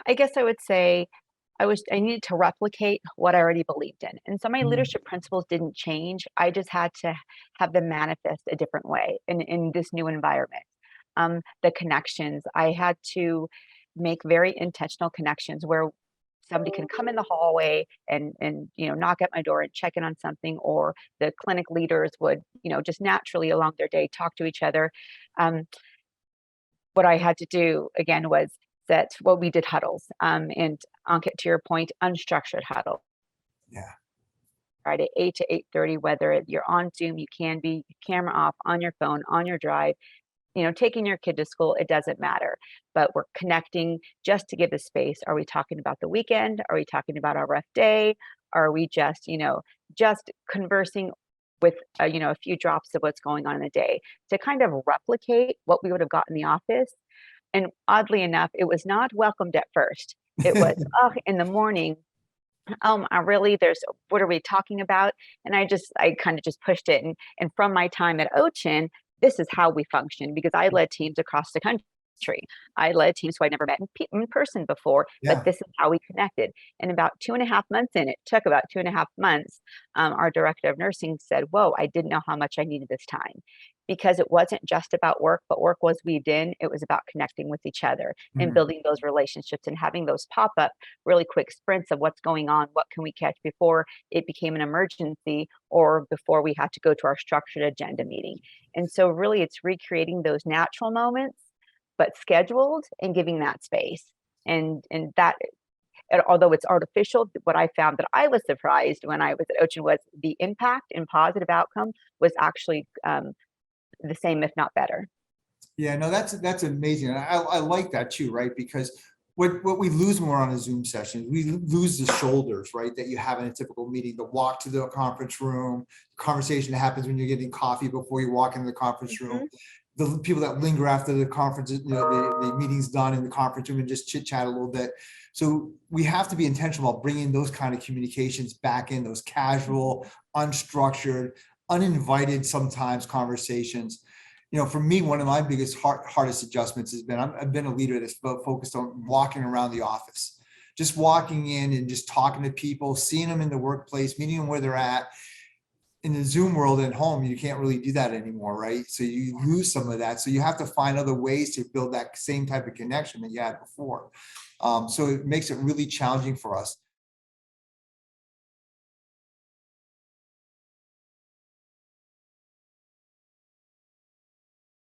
I guess I would say I needed to replicate what I already believed in. And so my Mm, leadership principles didn't change. I just had to have them manifest a different way in this new environment. The connections, I had to make very intentional connections where somebody can come in the hallway and knock at my door and check in on something, or the clinic leaders would just naturally along their day talk to each other. Um, what I had to do again was that what we did huddles, and Ankit, to your point, unstructured huddle, yeah. right at 8 to 8:30, whether you're on Zoom, you can be camera off on your phone, on your drive, taking your kid to school, it doesn't matter. But we're connecting just to give the space. Are we talking about the weekend? Are we talking about our rough day? Are we just conversing with a few drops of what's going on in the day to kind of replicate what we would have got in the office? And oddly enough, it was not welcomed at first. It was, oh, in the morning, I really, what are we talking about? And I kind of just pushed it. And from my time at Ochin, this is how we function because I led teams across the country. I led teams who I'd never met in person before, but Yeah. this is how we connected. And about 2.5 months in, it took about 2.5 months. Our director of nursing said, "Whoa, I didn't know how much I needed this time." Because it wasn't just about work, but work was weaved in. It was about connecting with each other and Mm, building those relationships and having those pop up really quick sprints of what's going on, what can we catch before it became an emergency or before we had to go to our structured agenda meeting. And so really it's recreating those natural moments, but scheduled and giving that space. And that, although it's artificial, what I found that I was surprised when I was at Ocean was the impact and positive outcome was actually the same, if not better. yeah, no, that's amazing. And I like that too, right? Because what we lose when we're on a Zoom session, we lose the shoulders, right? That you have in a typical meeting, the walk to the conference room, the conversation that happens when you're getting coffee before you walk into the conference room, Mhm. the people that linger after the conference, the meeting's done in the conference room and just chit chat a little bit. So we have to be intentional about bringing those kind of communications back in, those casual, unstructured, uninvited sometimes conversations. For me, one of my biggest hardest adjustments has been I've been a leader that's focused on walking around the office, just walking in and just talking to people, seeing them in the workplace, meeting them where they're at. In the Zoom world at home, you can't really do that anymore, right? So you lose some of that. So you have to find other ways to build that same type of connection that you had before. So it makes it really challenging for us.